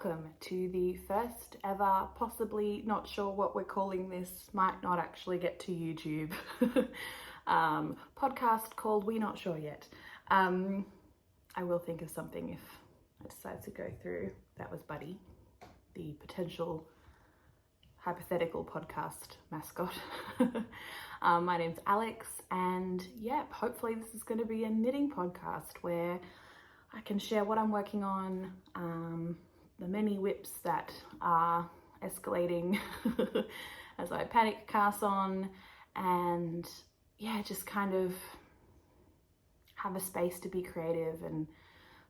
welcome to the first ever, possibly not sure what we're calling this, might not actually get to YouTube, podcast called We're Not Sure Yet. I will think of something if I decide to go through. That was Buddy, the potential hypothetical podcast mascot. My name's Alex, and yeah, hopefully this is going to be a knitting podcast where I can share what I'm working on, the many whips that are escalating as I panic cast on, and yeah, just kind of have a space to be creative and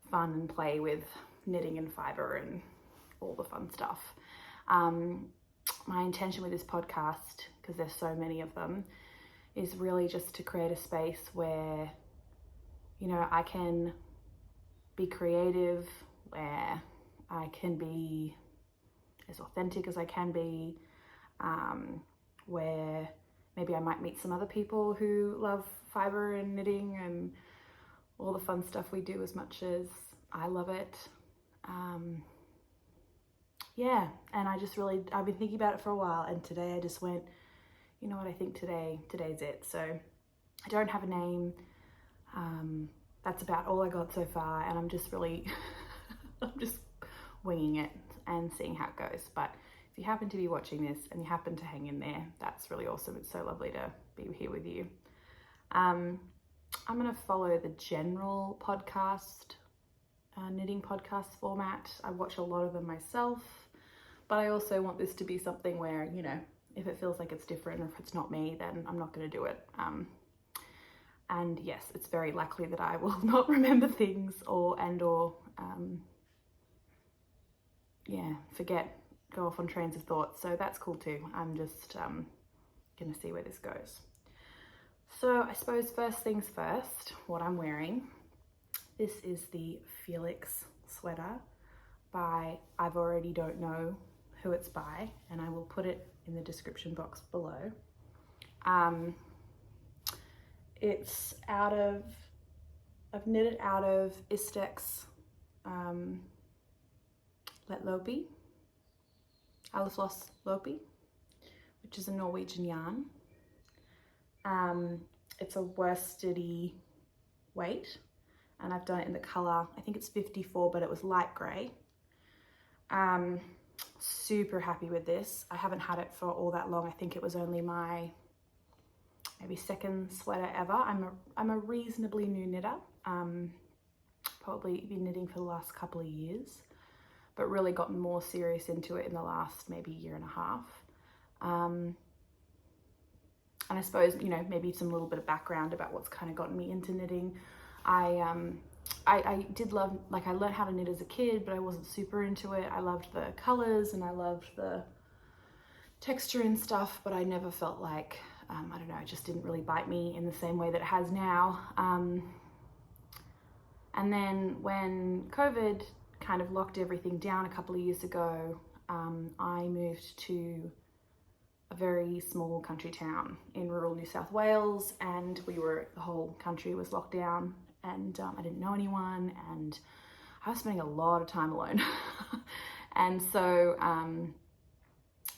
fun and play with knitting and fibre and all the fun stuff. My intention with this podcast, because there's so many of them, is really just to create a space where, you know, I can be creative, where I can be as authentic as I can be, where maybe I might meet some other people who love fibre and knitting and all the fun stuff we do as much as I love it. Yeah, and I've been thinking about it for a while, and today I just went, you know what, I think today's it. So I don't have a name. That's about all I got so far, and I'm just really, I'm just winging it and seeing how it goes. But if you happen to be watching this and you happen to hang in there, that's really awesome. It's so lovely to be here with you. I'm going to follow the general podcast, knitting podcast format. I watch a lot of them myself, but I also want this to be something where, you know, if it feels like it's different or if it's not me, then I'm not going to do it. And yes, it's very likely that I will not remember things or forget, go off on trains of thought. So that's cool too. I'm just gonna see where this goes. So I suppose first things first, what I'm wearing. This is the Felix sweater by, I've already don't know who it's by, and I will put it in the description box below. It's I've knitted out of Istex Lettlopi, Lopi, which is a Norwegian yarn. It's a worsted-y weight, and I've done it in the colour, I think it's 54, but it was light grey. Super happy with this. I haven't had it for all that long. I think it was only my maybe second sweater ever. I'm a reasonably new knitter. Probably been knitting for the last couple of years, but really gotten more serious into it in the last maybe year and a half. And I suppose, you know, maybe some little bit of background about what's kind of gotten me into knitting. I did love, like, I learned how to knit as a kid, but I wasn't super into it. I loved the colors and I loved the texture and stuff, but I never felt like, I don't know, it just didn't really bite me in the same way that it has now. And then when COVID kind of locked everything down a couple of years ago, I moved to a very small country town in rural New South Wales, and the whole country was locked down, and I didn't know anyone, and I was spending a lot of time alone. And so,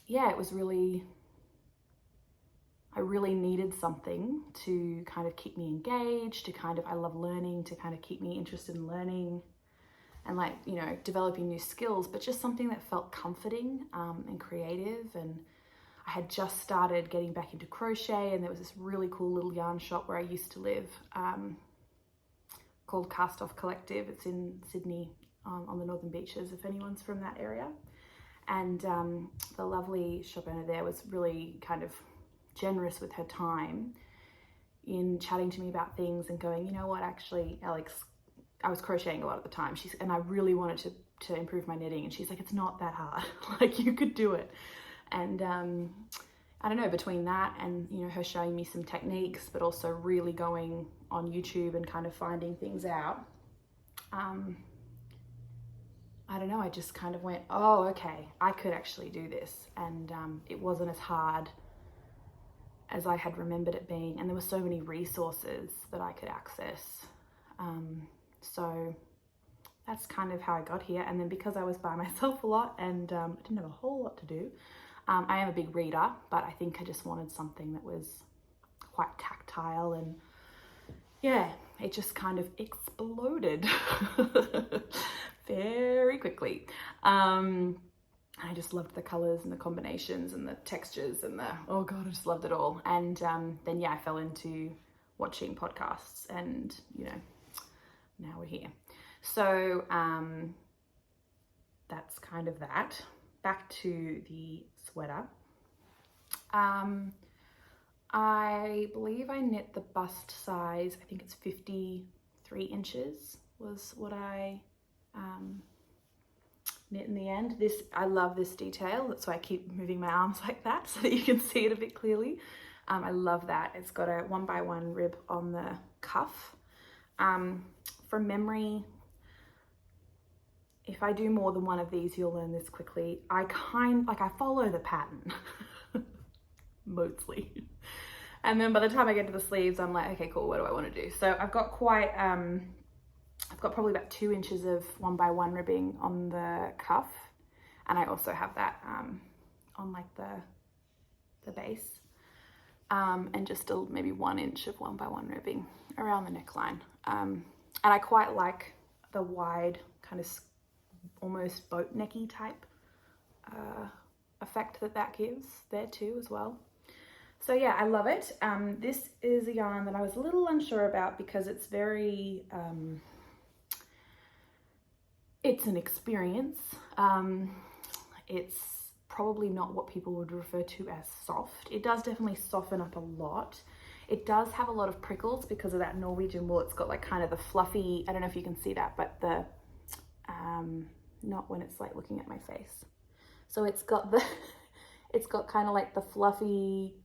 yeah, it was really, I really needed something to kind of keep me engaged, I love learning, to kind of keep me interested in learning and, like, you know, developing new skills, but just something that felt comforting and creative. And I had just started getting back into crochet, and there was this really cool little yarn shop where I used to live called Christoffers Collective. It's in Sydney on the Northern Beaches, if anyone's from that area. And the lovely shop owner there was really kind of generous with her time in chatting to me about things and going, you know what, actually, Alex, I was crocheting a lot at the time. And I really wanted to improve my knitting. And she's like, it's not that hard. Like, you could do it. And I don't know, between that and, you know, her showing me some techniques, but also really going on YouTube and kind of finding things out, I don't know, I just kind of went, oh, okay, I could actually do this. And it wasn't as hard as I had remembered it being. And there were so many resources that I could access. So that's kind of how I got here. And then because I was by myself a lot and I didn't have a whole lot to do, I am a big reader, but I think I just wanted something that was quite tactile, and yeah, it just kind of exploded very quickly. I just loved the colors and the combinations and the textures and oh God, I just loved it all. And then yeah, I fell into watching podcasts, and you know, now we're here. So that's kind of that. Back to the sweater. I believe I knit the bust size, I think it's 53 inches was what I knit in the end. I love this detail, that's why I keep moving my arms like that so that you can see it a bit clearly. I love that. It's got a 1x1 rib on the cuff. From memory, if I do more than one of these, you'll learn this quickly. I follow the pattern mostly. And then by the time I get to the sleeves, I'm like, okay, cool, what do I want to do? So I've got I've got probably about 2 inches of 1x1 ribbing on the cuff. And I also have that on like the base. And just maybe 1 inch of 1x1 ribbing around the neckline. And I quite like the wide kind of almost boat necky type effect that gives there too as well. So yeah, I love it. This is a yarn that I was a little unsure about because it's very, it's an experience. It's probably not what people would refer to as soft. It does definitely soften up a lot. It does have a lot of prickles because of that Norwegian wool. It's got like kind of the fluffy, I don't know if you can see that, but the, not when it's like looking at my face. So it's got it's got kind of like the fluffy,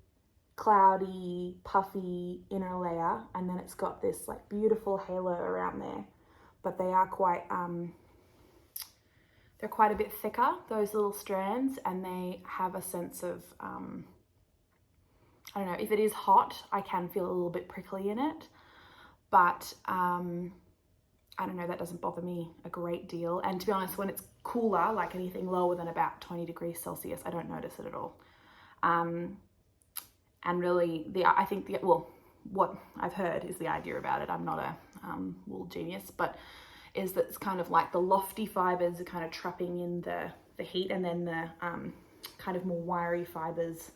cloudy, puffy inner layer, and then it's got this like beautiful halo around there. But they are quite, they're quite a bit thicker, those little strands, and they have a sense of, I don't know, if it is hot, I can feel a little bit prickly in it, but I don't know, that doesn't bother me a great deal. And to be honest, when it's cooler, like anything lower than about 20 degrees Celsius, I don't notice it at all. And really, I think what I've heard is the idea about it, I'm not a wool genius, but is that it's kind of like the lofty fibers are kind of trapping in the heat, and then the kind of more wiry fibers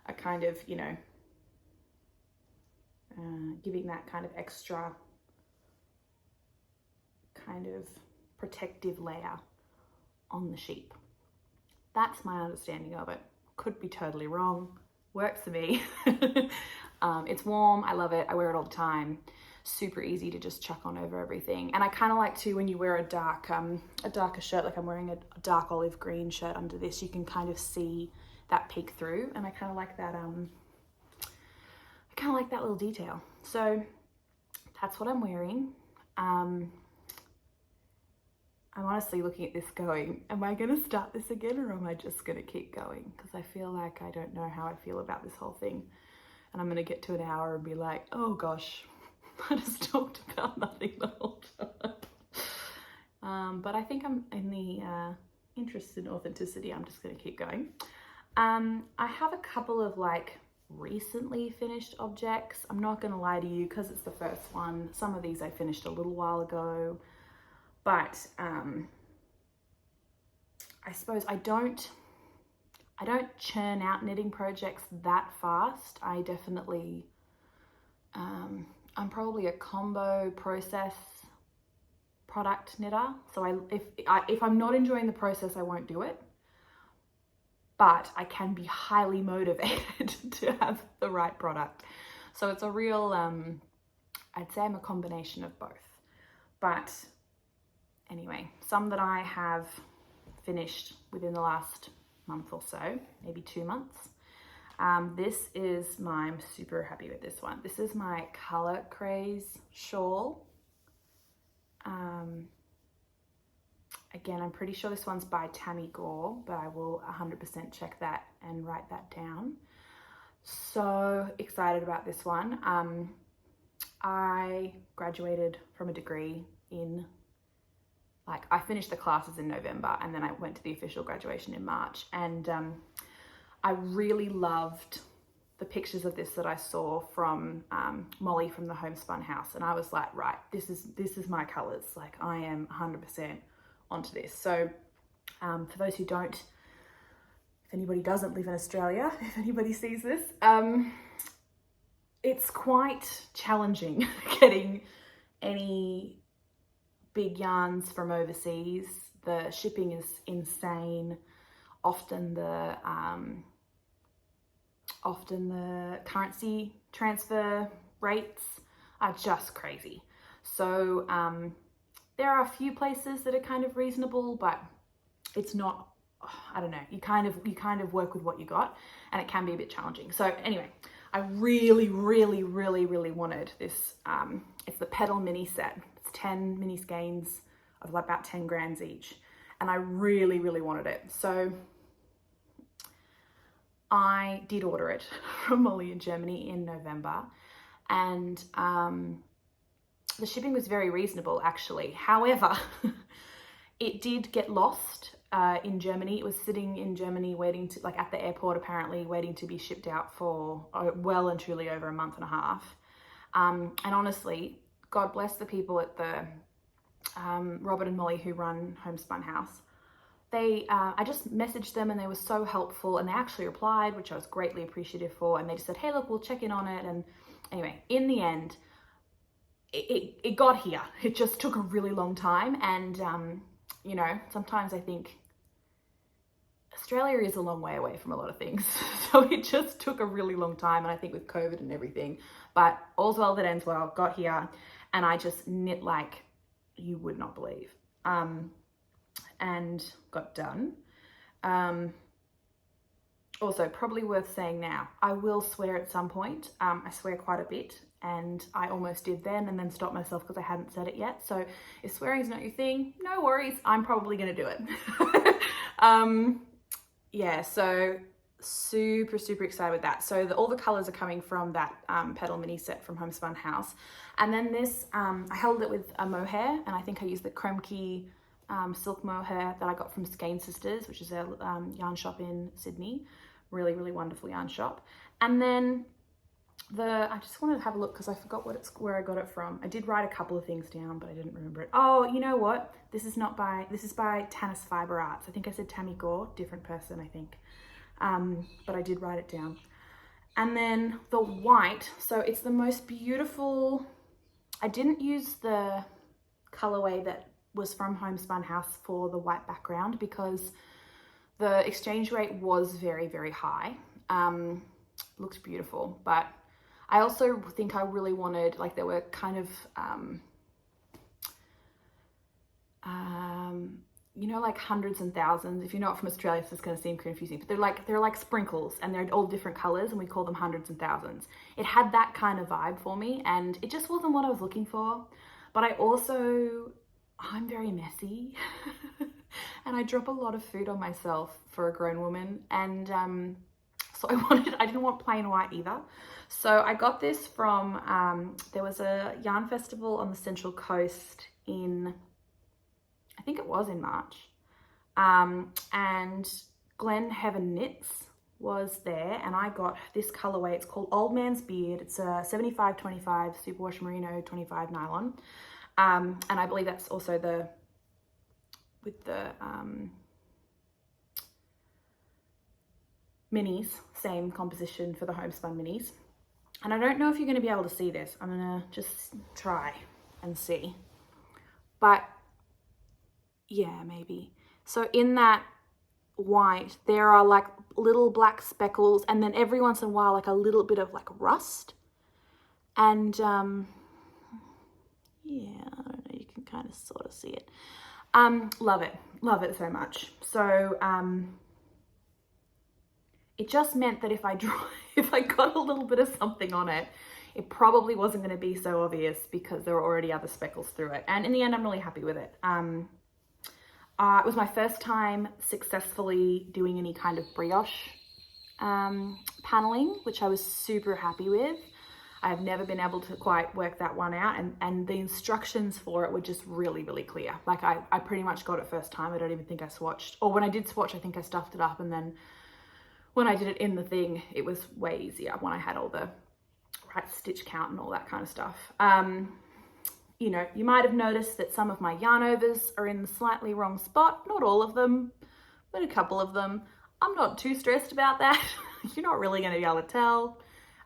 are kind of, you know, giving that kind of extra kind of protective layer on the sheep. That's my understanding of it. Could be totally wrong. Works for me. It's warm, I love it, I wear it all the time. Super easy to just chuck on over everything. And I kind of like to, when you wear a darker shirt, like I'm wearing a dark olive green shirt under this, you can kind of see that peek through, and I kind of like that, little detail. So that's what I'm wearing. I'm honestly looking at this going, am I going to start this again, or am I just going to keep going? Because I feel like I don't know how I feel about this whole thing. And I'm going to get to an hour and be like, oh gosh, I just talked about nothing the whole time. But I think I'm in the interest in authenticity. I'm just going to keep going. I have a couple of like recently finished objects. I'm not going to lie to you because it's the first one. Some of these I finished a little while ago. But I suppose I don't churn out knitting projects that fast. I definitely, I'm probably a combo process product knitter. So if I'm not enjoying the process, I won't do it. But I can be highly motivated to have the right product. So it's a real, I'd say I'm a combination of both. But anyway, some that I have finished within the last month or so, maybe 2 months. I'm super happy with this one. This is my Color Craze shawl. Again, I'm pretty sure this one's by Tammy Gore, but I will 100% check that and write that down. So excited about this one. I graduated from a degree in like I finished the classes in November and then I went to the official graduation in March, and I really loved the pictures of this that I saw from Molly from the Homespun House, and I was like, right, this is my colors. Like I am 100% onto this. So for those who don't, if anybody doesn't live in Australia, if anybody sees this, it's quite challenging getting any big yarns from overseas. The shipping is insane. Often the currency transfer rates are just crazy. So there are a few places that are kind of reasonable, but it's not, I don't know, you kind of work with what you got, and it can be a bit challenging. So anyway, I really wanted this. It's the Petal mini set. It's 10 mini skeins of like about 10 grams each, and I really wanted it. So I did order it from Molly in Germany in November, and the shipping was very reasonable actually. However, it did get lost in Germany. It was sitting in Germany waiting to, like at the airport apparently, waiting to be shipped out for well and truly over a month and a half. And honestly, God bless the people at the Robert and Molly who run Homespun House. I just messaged them and they were so helpful, and they actually replied, which I was greatly appreciative for, and they just said, hey look, we'll check in on it. And anyway, in the end, it got here. It just took a really long time, and you know, sometimes I think Australia is a long way away from a lot of things. So it just took a really long time, and I think with COVID and everything, but all's well that ends well, got here, and I just knit like you would not believe. And got done. Also, probably worth saying now, I will swear at some point. I swear quite a bit, and I almost did then and then stopped myself because I hadn't said it yet. So if swearing is not your thing, no worries, I'm probably gonna do it. Yeah, so super excited with that. So all the colors are coming from that Petal mini set from Homespun House. And then this, I held it with a mohair, and I think I used the Kremke silk mohair that I got from Skein Sisters, which is a yarn shop in Sydney. Really wonderful yarn shop. And then I just wanted to have a look because I forgot where I got it from. I did write a couple of things down, but I didn't remember it. Oh, you know what? This is by Tanis Fiber Arts. I think I said Tammy Gore, different person, I think. But I did write it down. And then the white, so it's the most beautiful. I didn't use the colorway that was from Homespun House for the white background because the exchange rate was very high. Looked beautiful, but I also think I really wanted, like, there were kind of you know, like hundreds and thousands. If you're not from Australia, it's just going to seem confusing, but they're like sprinkles, and they're all different colors, and we call them hundreds and thousands. It had that kind of vibe for me, and it just wasn't what I was looking for. But I'm very messy and I drop a lot of food on myself for a grown woman, and so I didn't want plain white either. So I got this from, there was a yarn festival on the Central Coast in, I think it was in March, and Glen Heaven Knits was there, and I got this colorway. It's called Old Man's Beard. It's a 75-25 superwash merino 25 nylon. And I believe that's also with the minis, same composition for the homespun minis. And I don't know if you're going to be able to see this. I'm going to just try and see. But yeah, maybe. So in that white, there are like little black speckles, and then every once in a while, like a little bit of like rust. And yeah, I don't know, you can kind of sort of see it. Love it so much. So it just meant that if I got a little bit of something on it, it probably wasn't going to be so obvious because there were already other speckles through it. And in the end, I'm really happy with it. It was my first time successfully doing any kind of brioche paneling, which I was super happy with. I've never been able to quite work that one out, and the instructions for it were just really, really clear. Like I pretty much got it first time. I don't even think I swatched, or when I did swatch, I think I stuffed it up, and then when I did it in the thing, it was way easier when I had all the right stitch count and all that kind of stuff. You know, you might have noticed that some of my yarn overs are in the slightly wrong spot. Not all of them, but a couple of them. I'm not too stressed about that. You're not really going to be able to tell.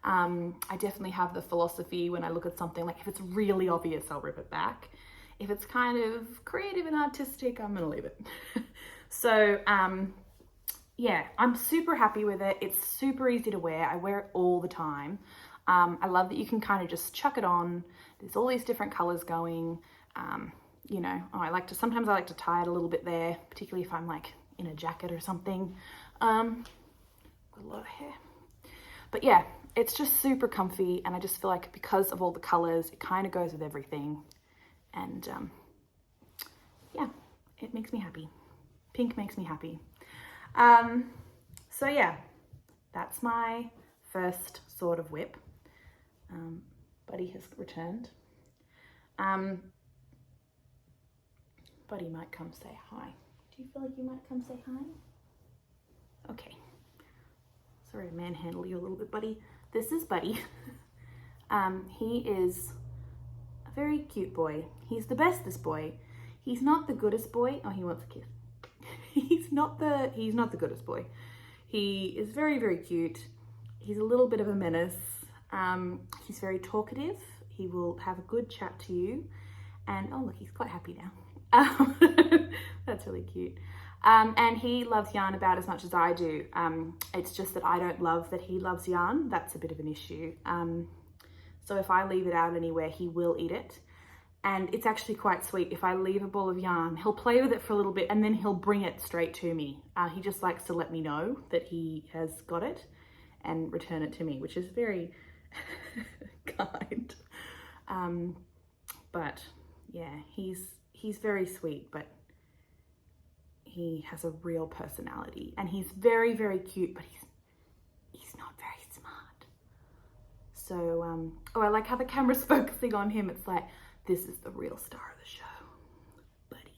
I definitely have the philosophy when I look at something, like if it's really obvious, I'll rip it back. If it's kind of creative and artistic, I'm going to leave it. So, yeah, I'm super happy with it. It's super easy to wear. I wear it all the time. I love that you can kind of just chuck it on. There's all these different colors going. You know, sometimes I like to tie it a little bit there, particularly if I'm like in a jacket or something. Got a lot of hair. But yeah, it's just super comfy, and I just feel like because of all the colors, it kind of goes with everything. And yeah, it makes me happy. Pink makes me happy. So yeah, that's my first sort of whip. Buddy has returned. Buddy might come say hi. Do you feel like you might come say hi? Okay. Sorry to manhandle you a little bit, Buddy. This is Buddy. He is a very cute boy. He's the bestest boy. He's not the goodest boy. Oh, he wants a kiss. He's not the goodest boy. He is very, very cute. He's a little bit of a menace. He's very talkative. He will have a good chat to you. And oh look, he's quite happy now. That's really cute. And he loves yarn about as much as I do. It's just that I don't love that he loves yarn. That's a bit of an issue. So if I leave it out anywhere, he will eat it. And it's actually quite sweet. If I leave a ball of yarn, he'll play with it for a little bit and then he'll bring it straight to me. He just likes to let me know that he has got it and return it to me, which is very kind. But yeah, he's very sweet, but he has a real personality, and he's very, very cute, but he's not very smart. So, I like how the camera's focusing on him. It's like, this is the real star of the show, Buddy.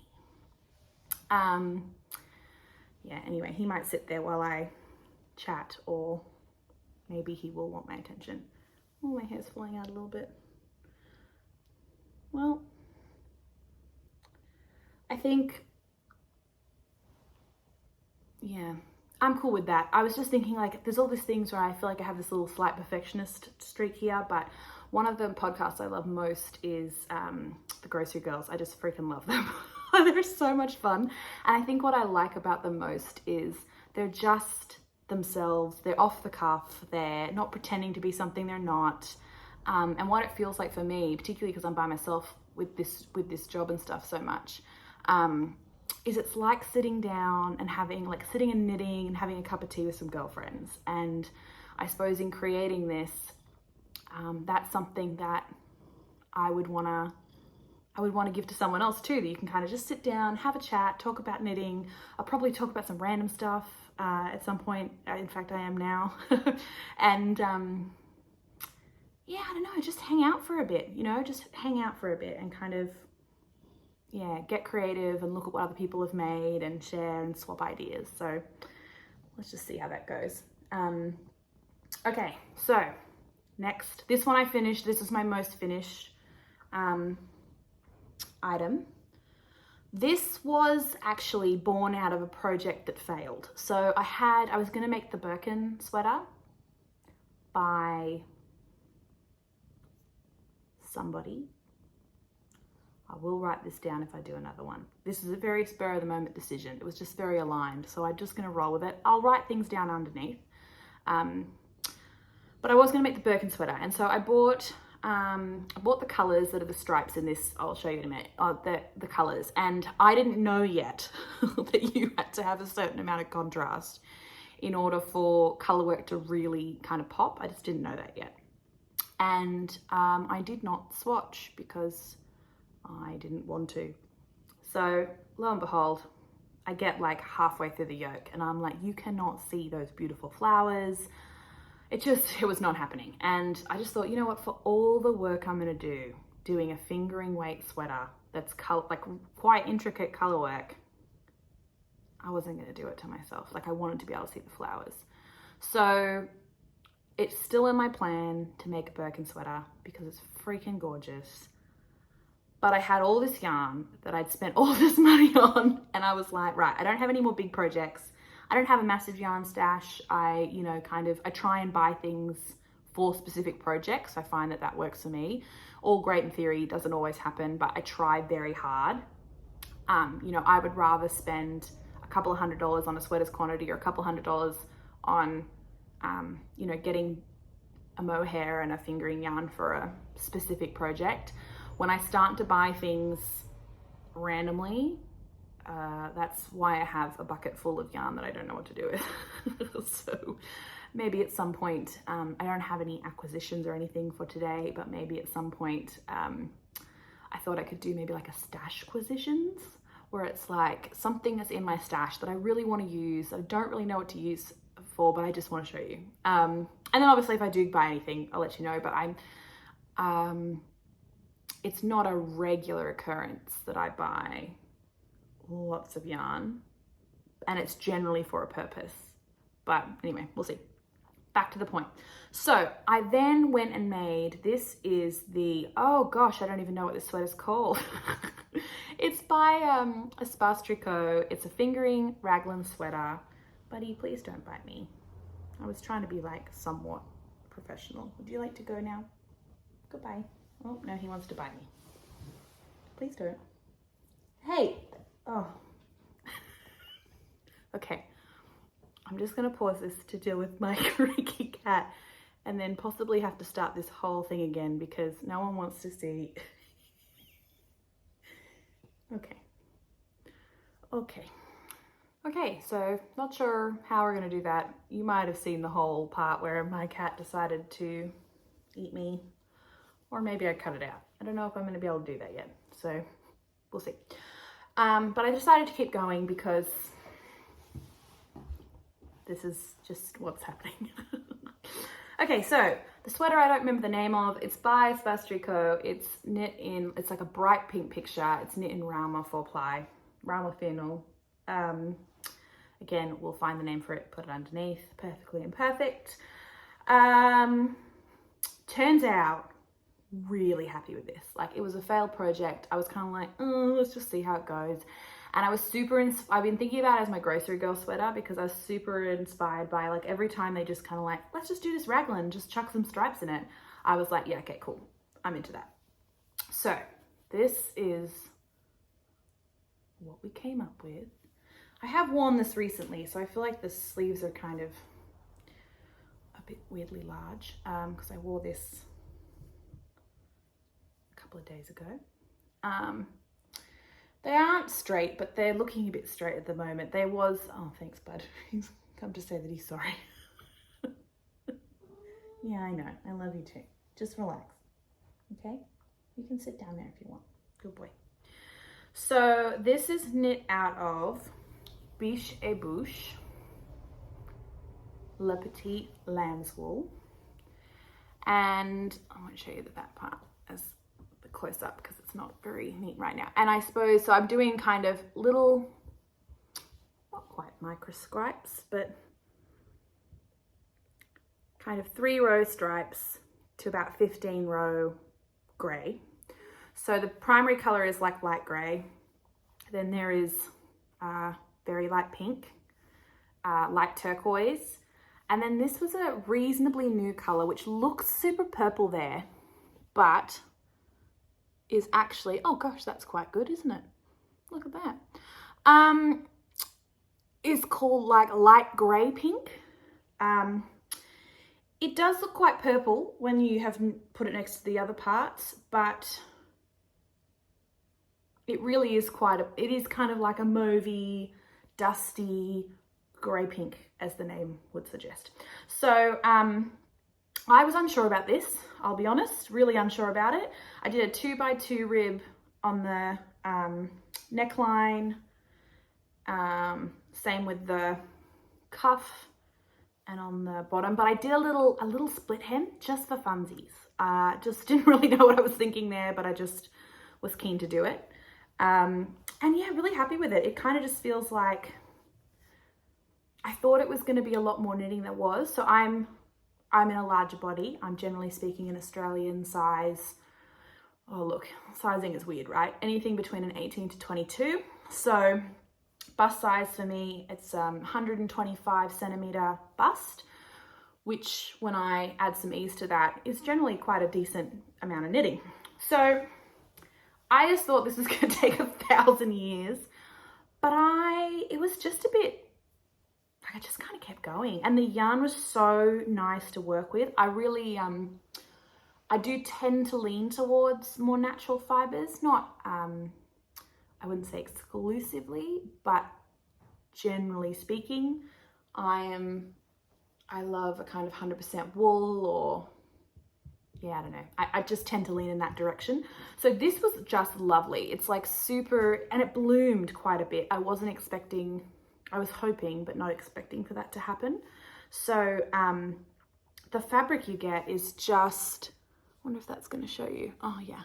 Yeah, anyway, he might sit there while I chat, or maybe he will want my attention. Oh, my hair's falling out a little bit. Well, I think, yeah, I'm cool with that. I was just thinking, like, there's all these things where I feel like I have this little slight perfectionist streak here, but one of the podcasts I love most is The Grocery Girls. I just freaking love them. They're so much fun. And I think what I like about them most is they're just themselves. They're off the cuff. They're not pretending to be something they're not. And what it feels like for me, particularly because I'm by myself with this job and stuff so much, is it's like sitting down and sitting and knitting and having a cup of tea with some girlfriends. And I suppose in creating this, that's something that I would want to give to someone else too, that you can kind of just sit down, have a chat, talk about knitting. I'll probably talk about some random stuff at some point. In fact, I am now. And yeah, I don't know, just hang out for a bit, just hang out for a bit and kind of, yeah, get creative and look at what other people have made and share and swap ideas. So let's just see how that goes. Okay, so next, this one I finished. This is my most finished item. This was actually born out of a project that failed. So I was going to make the Birkin sweater by somebody. I will write this down if I do another one. This is a very spur of the moment decision. It was just very aligned. So I'm just going to roll with it. I'll write things down underneath. But I was going to make the Birkin sweater. And so I bought the colors that are the stripes in this. I'll show you in a minute, the colors. And I didn't know yet that you had to have a certain amount of contrast in order for color work to really kind of pop. I just didn't know that yet. And I did not swatch because I didn't want to. So lo and behold, I get like halfway through the yoke and I'm like, you cannot see those beautiful flowers. it was not happening. And I just thought, you know what, for all the work I'm gonna do, doing a fingering weight sweater that's like quite intricate color work, I wasn't gonna do it to myself. Like, I wanted to be able to see the flowers. So it's still in my plan to make a Birkin sweater because it's freaking gorgeous. But I had all this yarn that I'd spent all this money on, and I was like, right, I don't have any more big projects. I don't have a massive yarn stash. I try and buy things for specific projects. I find that works for me. All great in theory, doesn't always happen, but I try very hard. I would rather spend a couple of $100s on a sweater's quantity, or a couple $100s on, getting a mohair and a fingering yarn for a specific project. When I start to buy things randomly, that's why I have a bucket full of yarn that I don't know what to do with. So maybe at some point, I don't have any acquisitions or anything for today, but maybe at some point, I thought I could do maybe like a stash acquisitions, where it's like something that's in my stash that I really want to use. I don't really know what to use for, but I just want to show you. And then obviously if I do buy anything, I'll let you know, but it's not a regular occurrence that I buy lots of yarn, and it's generally for a purpose. But anyway, we'll see. Back to the point. So I then went and made, this is the, oh gosh, I don't even know what this sweater's called. It's by Espace Tricot. It's a fingering raglan sweater. Buddy, please don't bite me. I was trying to be like somewhat professional. Would you like to go now? Goodbye. Oh, no, he wants to bite me. Please don't. Hey. Oh. Okay. I'm just going to pause this to deal with my creaky cat, and then possibly have to start this whole thing again because no one wants to see. Okay, so not sure how we're going to do that. You might have seen the whole part where my cat decided to eat me, or maybe I cut it out. I don't know if I'm going to be able to do that yet, so we'll see. But I decided to keep going because this is just what's happening. Okay, so the sweater I don't remember the name of. It's by Espace Tricot. It's knit in, it's like a bright pink picture. It's knit in Rama 4-ply, Rama Fennel. Again, we'll find the name for it, put it underneath. Perfectly imperfect. Turns out, really happy with this. Like, it was a failed project. I was kind of like, oh, let's just see how it goes. And I was I've been thinking about it as my grocery girl sweater because I was super inspired by, like, every time they just kind of like, let's just do this raglan, just chuck some stripes in it. I was like, yeah, okay, cool. I'm into that. So this is what we came up with. I have worn this recently, so I feel like the sleeves are kind of a bit weirdly large because I wore this a couple of days ago. They aren't straight, but they're looking a bit straight at the moment. There was, oh, thanks, bud. He's come to say that he's sorry. Yeah, I know. I love you too. Just relax, okay? You can sit down there if you want. Good boy. So this is knit out of Biche et Bouche, Le Petit Lamb's Wool. And I won't show you the back part as the close up because it's not very neat right now. And I suppose, so I'm doing kind of little, not quite micro stripes, but kind of 3-row stripes to about 15-row gray. So the primary color is like light gray. Then there is very light pink, light turquoise. And then this was a reasonably new color, which looks super purple there, but is actually, oh gosh, that's quite good, isn't it? Look at that. Is called like light gray pink. It does look quite purple when you have put it next to the other parts, but it really is it is kind of like a mauvey, dusty, grey pink, as the name would suggest. So I was unsure about this, I'll be honest, really unsure about it. I did a 2x2 rib on the neckline, same with the cuff, and on the bottom, but I did a little split hem just for funsies. Just didn't really know what I was thinking there, but I just was keen to do it. And yeah, really happy with it. It kind of just feels like, I thought it was going to be a lot more knitting than it was. So I'm in a larger body. I'm generally speaking an Australian size. Oh look, sizing is weird, right? Anything between an 18 to 22. So bust size for me, it's 125 centimeter bust, which when I add some ease to that is generally quite a decent amount of knitting. So I just thought this was going to take 1,000 years, but it was just a bit, like I just kind of kept going, and the yarn was so nice to work with. I really, I do tend to lean towards more natural fibers, not, I wouldn't say exclusively, but generally speaking, I love a kind of 100% wool, or yeah, I don't know. I just tend to lean in that direction. So this was just lovely. It's like super, and it bloomed quite a bit. I wasn't expecting, I was hoping, but not expecting for that to happen. So the fabric you get is just, I wonder if that's going to show you. Oh yeah.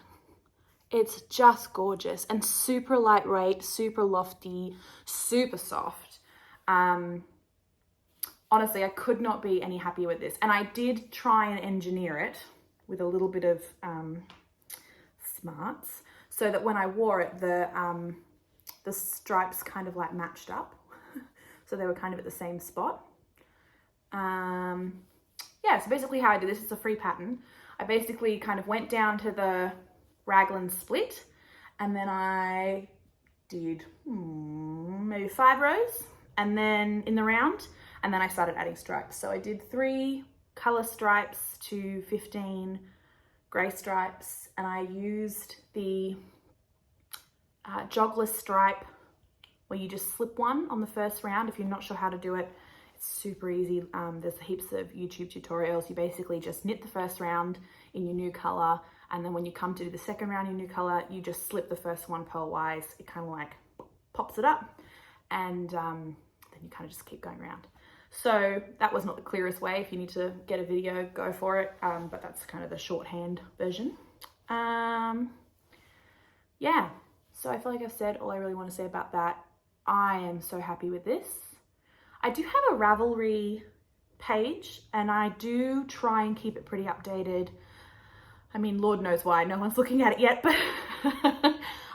It's just gorgeous and super lightweight, super lofty, super soft. Honestly, I could not be any happier with this. And I did try and engineer it with a little bit of smarts, so that when I wore it, the stripes kind of like matched up. So they were kind of at the same spot. Yeah, so basically how I did this, it's a free pattern. I basically kind of went down to the raglan split, and then I did maybe 5 rows, and then in the round, and then I started adding stripes. So I did 3 color stripes to 15 gray stripes, and I used the jogless stripe where you just slip one on the first round. If you're not sure how to do it, it's super easy. There's heaps of YouTube tutorials. You basically just knit the first round in your new color, and then when you come to do the second round in your new color, you just slip the first one purlwise. It kind of like pops it up, and then you kind of just keep going around. So that was not the clearest way. If you need to get a video, go for it. But that's kind of the shorthand version. Yeah, so I feel like I've said all I really want to say about that. I am so happy with this. I do have a Ravelry page, and I do try and keep it pretty updated. I mean, Lord knows why no one's looking at it yet, but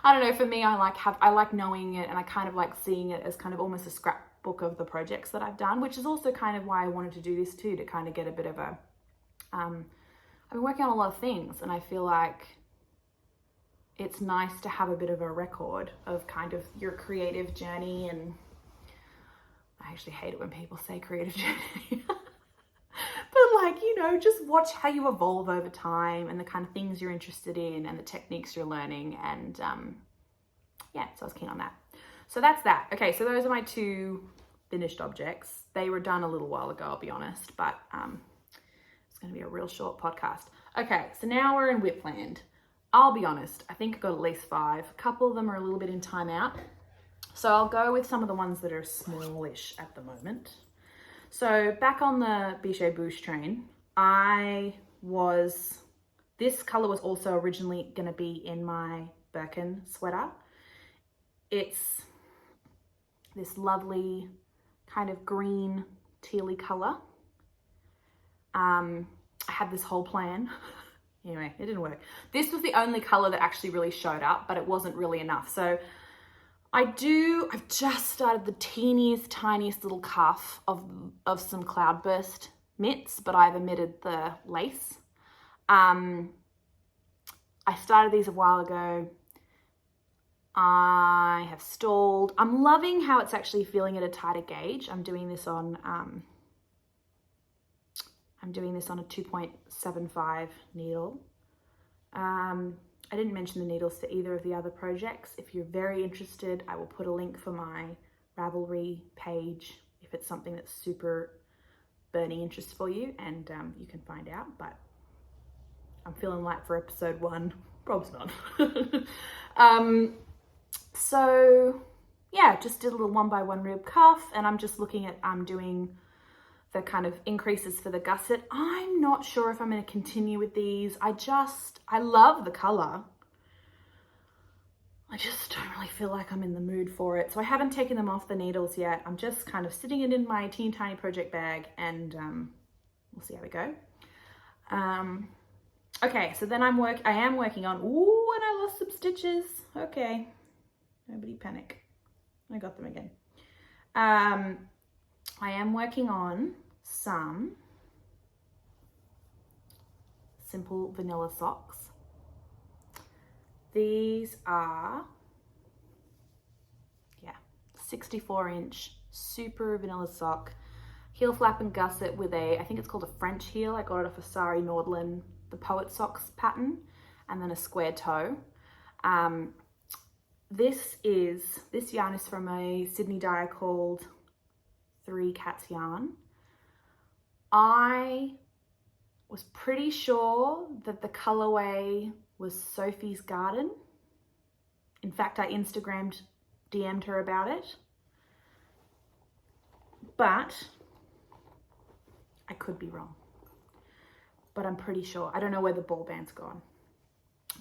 I don't know, for me, I like knowing it, and I kind of like seeing it as kind of almost a scrapbook of the projects that I've done, which is also kind of why I wanted to do this too, to kind of get a bit of a, I've been working on a lot of things, and I feel like it's nice to have a bit of a record of kind of your creative journey. And I actually hate it when people say creative journey. But like, you know, just watch how you evolve over time, and the kind of things you're interested in, and the techniques you're learning. And yeah, so I was keen on that. So that's that. Okay, so those are my 2 finished objects. They were done a little while ago, I'll be honest, but it's going to be a real short podcast. Okay, so now we're in Whipland. I'll be honest, I think I got at least 5. A couple of them are a little bit in timeout. So I'll go with some of the ones that are smallish at the moment. So back on the Biche Bouche train, this color was also originally going to be in my Birkin sweater. It's this lovely kind of green tealy color. I had this whole plan. Anyway, it didn't work. This was the only color that actually really showed up, but it wasn't really enough. So I've just started the tiniest little cuff of some Cloudburst mitts, but I've omitted the lace. I started these a while ago. I have stalled. I'm loving how it's actually feeling at a tighter gauge. I'm doing this on a 2.75 needle. I didn't mention the needles to either of the other projects. If you're very interested, I will put a link for my Ravelry page if it's something that's super burning interest for you, and you can find out. But I'm feeling light for episode 1. Prob's not. So yeah, just did a little 1x1 rib cuff, and I'm just looking at doing the kind of increases for the gusset. I'm not sure if I'm going to continue with these. I love the color. I just don't really feel like I'm in the mood for it. So I haven't taken them off the needles yet. I'm just kind of sitting it in my teeny tiny project bag, and we'll see how we go. Okay, so then I am working on, ooh, and I lost some stitches. Okay, nobody panic. I got them again. I am working on some simple vanilla socks. These are, 64-inch super vanilla sock, heel flap and gusset with I think it's called a French heel. I got it off of Sari Nordlund, the Poet Socks pattern, and then a square toe. This yarn is from a Sydney dye called Three Cats Yarn. I was pretty sure that the colorway was Sophie's Garden. In fact, I DM'd her about it, but I could be wrong. But I'm pretty sure. I don't know where the ball band's gone.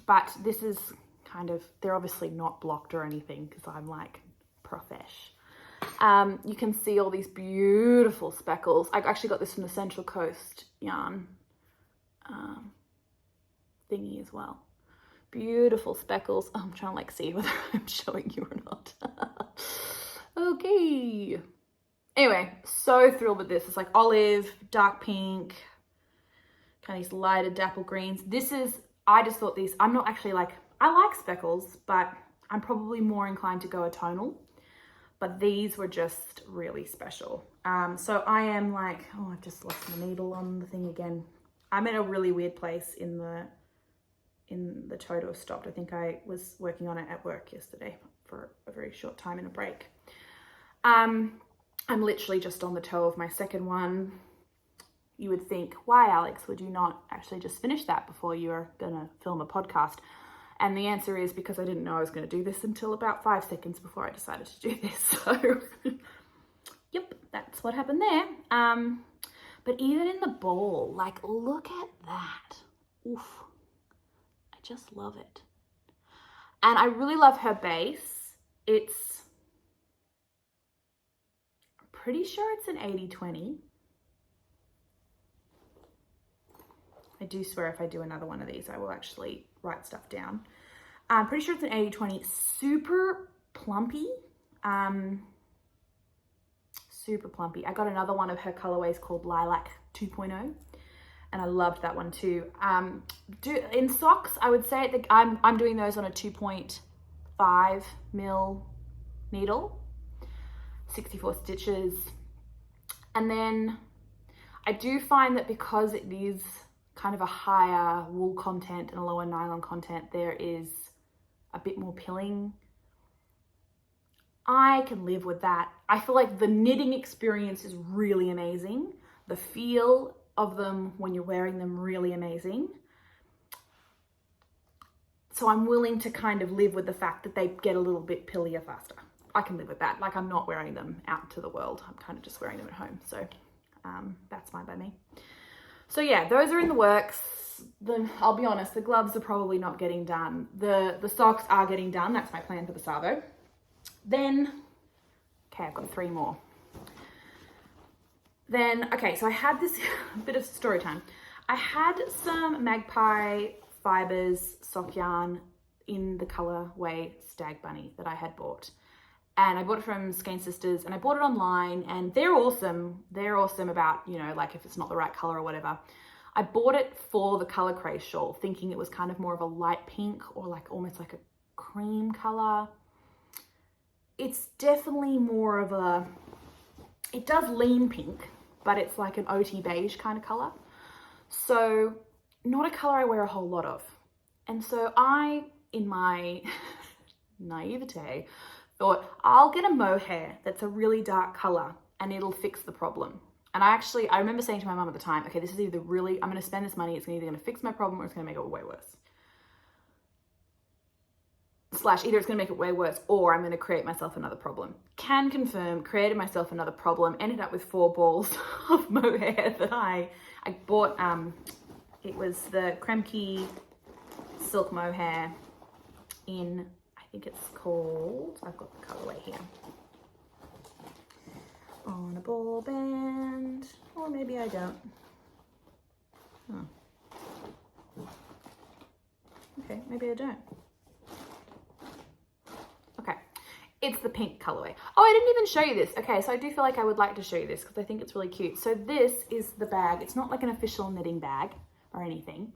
But this is kind of, they're obviously not blocked or anything because I'm like profesh. You can see all these beautiful speckles. I actually got this from the Central Coast yarn thingy as well. Beautiful speckles. Oh, I'm trying to like see whether I'm showing you or not. Okay. Anyway, so thrilled with this. It's like olive, dark pink, kind of these lighter dapple greens. I just thought these, I'm not actually like, I like speckles, but I'm probably more inclined to go a tonal. But these were just really special. So I am like, oh, I've just lost my needle on the thing again. I'm in a really weird place in the toe to have stopped. I think I was working on it at work yesterday for a very short time in a break. I'm literally just on the toe of my second one. You would think, why, Alex, would you not actually just finish that before you're gonna film a podcast? And the answer is because I didn't know I was gonna do this until about 5 seconds before I decided to do this. So, yep, that's what happened there. But even in the ball, like, look at that. Oof. I just love it. And I really love her base. I'm pretty sure it's an 80-20. I do swear if I do another one of these, I will actually write stuff down. I'm pretty sure it's an 80-20. Super plumpy. Super plumpy. I got another one of her colorways called Lilac 2.0. And I loved that one too. In socks, I would say that I'm doing those on a 2.5 mil needle, 64 stitches. And then I do find that because it is kind of a higher wool content and a lower nylon content, there is a bit more pilling. I can live with that. I feel like the knitting experience is really amazing. The feel of them when you're wearing them, really amazing. So I'm willing to kind of live with the fact that they get a little bit pillier faster. I can live with that. Like, I'm not wearing them out to the world. I'm kind of just wearing them at home. So that's fine by me. So yeah, those are in the works. I'll be honest, the gloves are probably not getting done. The socks are getting done. That's my plan for the Savo. Then, okay, I've got 3 more. Then, okay, so I had this bit of story time. I had some Magpie Fibers sock yarn in the colorway Stag Bunny that I had bought. And I bought it from Skein Sisters, and I bought it online, and they're awesome. They're awesome about, you know, like if it's not the right color or whatever. I bought it for the color craze shawl, thinking it was kind of more of a light pink or like almost like a cream color. It's definitely more of a, it does lean pink, but it's like an OT beige kind of color. So not a color I wear a whole lot of. And so I, in my naivete, thought I'll get a mohair that's a really dark color and it'll fix the problem. And I remember saying to my mum at the time, okay, this is either really, I'm going to spend this money, it's either going to fix my problem or it's going to make it way worse. slash either it's going to make it way worse or I'm going to create myself another problem. Can confirm, created myself another problem, ended up with 4 balls of mohair that I bought. It was the Kremke silk mohair in, I think it's called, I've got the colorway here, on a ball band, or maybe I don't. Okay, maybe I don't. Okay, it's the pink colorway. Oh, I didn't even show you this. Okay, so I do feel like I would like to show you this because I think it's really cute. So this is the bag. It's not like an official knitting bag or anything,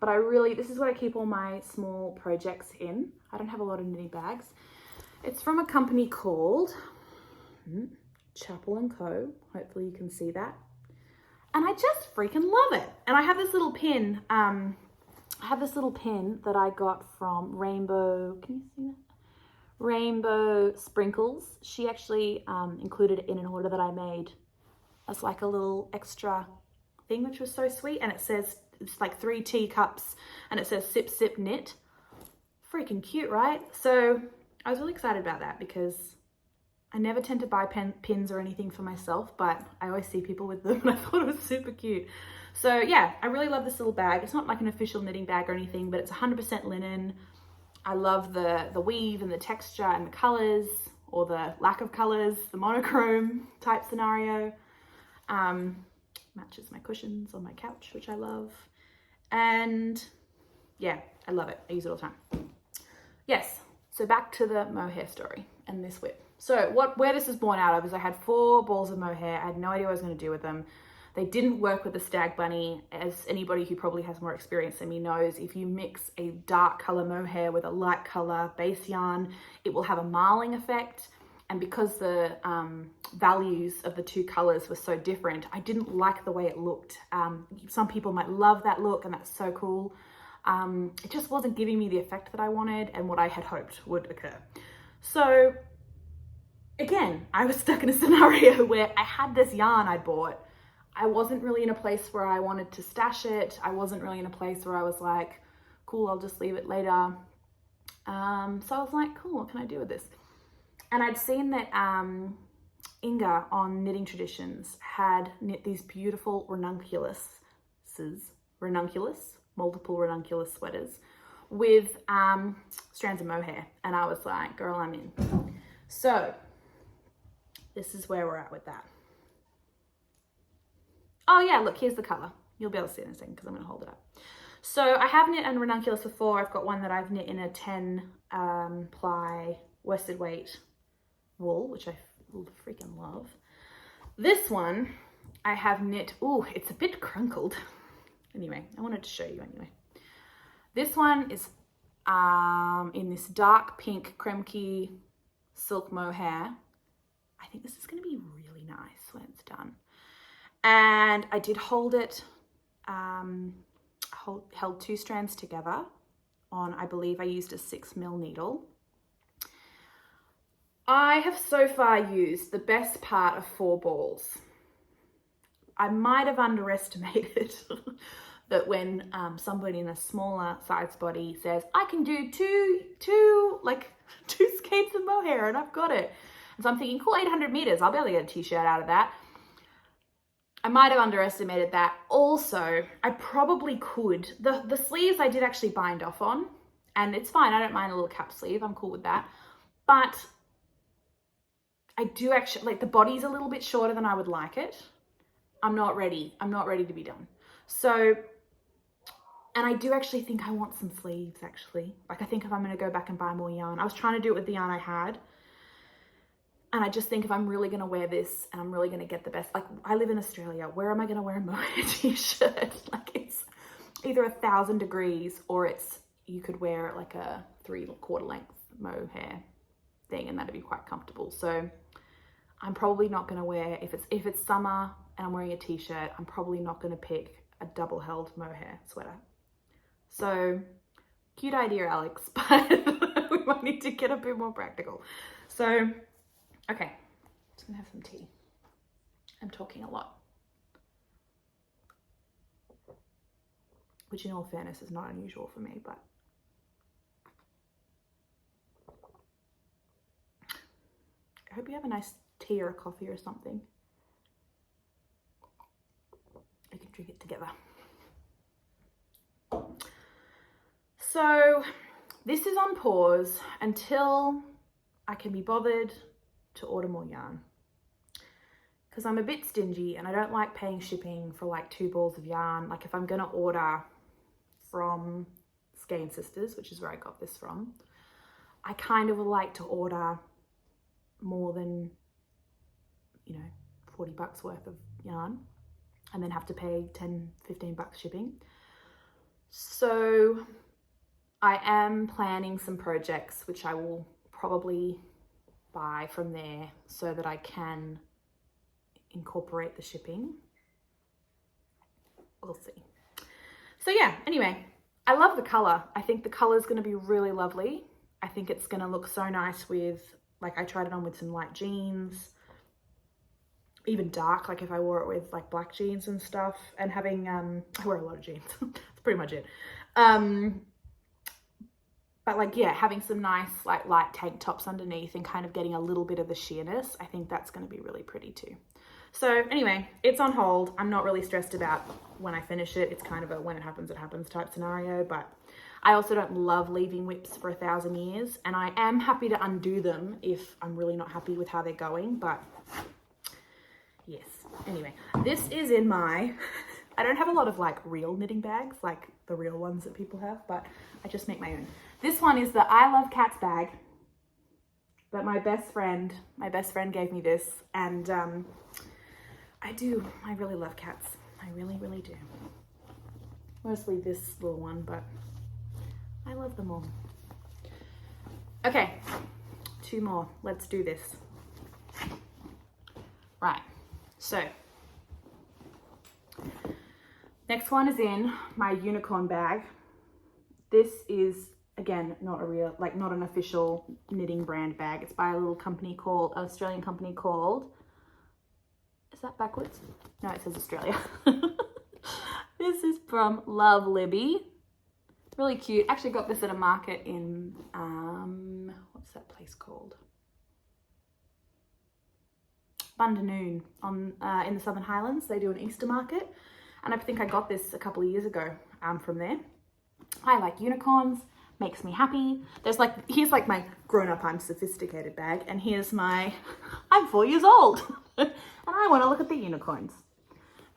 but this is what I keep all my small projects in. I don't have a lot of knitting bags. It's from a company called Chapel & Co. Hopefully you can see that. And I just freaking love it. And I have this little pin. I have this little pin that I got from Rainbow. Can you see that? Rainbow Sprinkles. She actually included it in an order that I made as like a little extra thing, which was so sweet. And it says, it's like 3 teacups and it says sip, sip, knit. Freaking cute, right? So I was really excited about that because I never tend to buy pins or anything for myself, but I always see people with them and I thought it was super cute. So yeah, I really love this little bag. It's not like an official knitting bag or anything, but it's 100% linen. I love the weave and the texture and the colors, or the lack of colors, the monochrome type scenario. Matches my cushions on my couch, which I love. And yeah, I love it. I use it all the time. Yes, so back to the mohair story and this whip. So where this is born out of is I had 4 balls of mohair. I had no idea what I was going to do with them. They didn't work with the stag bunny. As anybody who probably has more experience than me knows, if you mix a dark color mohair with a light color base yarn, it will have a marling effect. And because the values of the 2 colors were so different, I didn't like the way it looked. Some people might love that look and that's so cool. It just wasn't giving me the effect that I wanted and what I had hoped would occur. So again, I was stuck in a scenario where I had this yarn I'd bought. I wasn't really in a place where I wanted to stash it. I wasn't really in a place where I was like, cool, I'll just leave it later. So I was like, cool, what can I do with this? And I'd seen that Inga on Knitting Traditions had knit these beautiful multiple ranunculus sweaters with strands of mohair. And I was like, girl, I'm in. So this is where we're at with that. Oh yeah, look, here's the color. You'll be able to see it in a second because I'm going to hold it up. So I have knit a ranunculus before. I've got one that I've knit in a 10 ply worsted weight wool, which I freaking love. This one I have knit, oh, it's a bit crunkled. Anyway, I wanted to show you anyway. This one is in this dark pink Kremke silk mohair. I think this is going to be really nice when it's done. And I did hold it, held 2 strands together on, I believe I used a 6mm needle. I have so far used the best part of 4 balls. I might have underestimated that when somebody in a smaller size body says, I can do two skates of mohair and I've got it. And so I'm thinking, cool, 800 meters, I'll be able to get a t-shirt out of that. I might have underestimated that. Also, I probably could. The sleeves I did actually bind off on, and it's fine. I don't mind a little cap sleeve. I'm cool with that. But I do actually, like, the body's a little bit shorter than I would like it. I'm not ready. I'm not ready to be done. So, and I do actually think I want some sleeves, actually. Like, I think if I'm going to go back and buy more yarn. I was trying to do it with the yarn I had. And I just think if I'm really going to wear this and I'm really going to get the best, like, I live in Australia, where am I going to wear a mohair t-shirt? Like, it's either 1,000 degrees or it's, you could wear like a 3/4 length mohair thing and that'd be quite comfortable. So I'm probably not going to wear, if it's summer and I'm wearing a t-shirt, I'm probably not going to pick a double held mohair sweater. So cute idea, Alex, but we might need to get a bit more practical. So okay, just gonna have some tea. I'm talking a lot. Which in all fairness is not unusual for me, but hope you have a nice tea or a coffee or something. We can drink it together. So this is on pause until I can be bothered to order more yarn, because I'm a bit stingy and I don't like paying shipping for like 2 balls of yarn. Like if I'm gonna order from Skein Sisters, which is where I got this from, I kind of would like to order more than, you know, 40 bucks worth of yarn and then have to pay 10, 15 bucks shipping. So I am planning some projects which I will probably buy from there so that I can incorporate the shipping. We'll see. So yeah, anyway, I love the color. I think the color is going to be really lovely. I think it's going to look so nice with, like, I tried it on with some light jeans, even dark, like if I wore it with like black jeans and stuff, and having, I wear a lot of jeans. That's pretty much it. But like, yeah, having some nice like light tank tops underneath and kind of getting a little bit of the sheerness, I think that's going to be really pretty too. So anyway, it's on hold. I'm not really stressed about when I finish it. It's kind of a when it happens type scenario, but I also don't love leaving whips for 1,000 years, and I am happy to undo them if I'm really not happy with how they're going, but yes. Anyway, this is in my, I don't have a lot of like real knitting bags, like the real ones that people have, but I just make my own. This one is the I Love Cats bag that my best friend gave me this, and I really love cats. I really, really do. Mostly this little one, but I love them all. Okay, 2 more. Let's do this. Right, so next one is in my unicorn bag. This is, again, not a real, like not an official knitting brand bag. It's by a little company called, an Australian company called, is that backwards? No, it says Australia. This is from Lettlopi. Really cute. Actually got this at a market in, what's that place called? Bundanoon on in the Southern Highlands. They do an Easter market, and I think I got this a couple of years ago from there. I like unicorns, makes me happy. There's like, here's like my grown-up, I'm sophisticated bag, and here's my, I'm 4 years old and I want to look at the unicorns.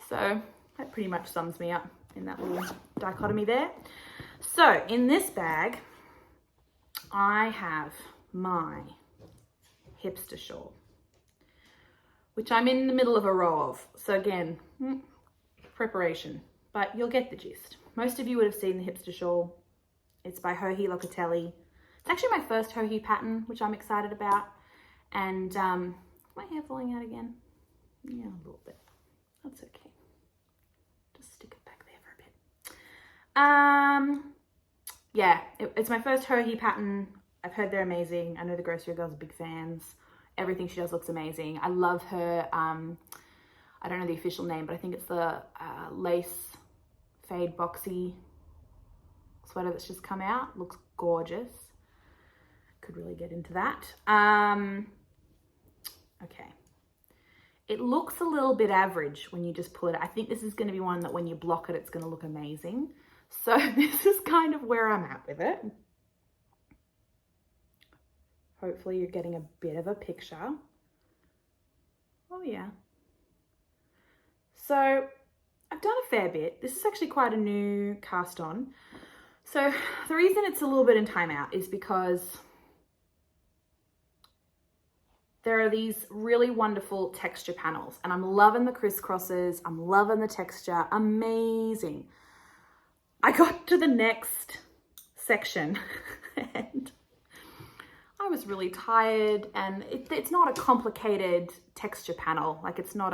So that pretty much sums me up in that little dichotomy there. So in this bag, I have my Hipster Shawl, which I'm in the middle of a row of. So again, preparation, but you'll get the gist. Most of you would have seen the Hipster Shawl. It's by Joji Locatelli. It's actually my first Joji pattern, which I'm excited about. And my hair falling out again? Yeah, a little bit. That's okay. Just stick it back there for a bit. Yeah, it's my first Joji pattern. I've heard they're amazing. I know the Grocery Girls are big fans. Everything she does looks amazing. I love her, I don't know the official name, but I think it's the lace fade boxy sweater that's just come out. Looks gorgeous. Could really get into that. Okay. It looks a little bit average when you just pull it. I think this is going to be one that when you block it, it's going to look amazing. So this is kind of where I'm at with it. Hopefully you're getting a bit of a picture. Oh yeah. So I've done a fair bit. This is actually quite a new cast on. So the reason it's a little bit in timeout is because there are these really wonderful texture panels, and I'm loving the crisscrosses. I'm loving the texture. Amazing. I got to the next section and I was really tired, and it's not a complicated texture panel. Like it's not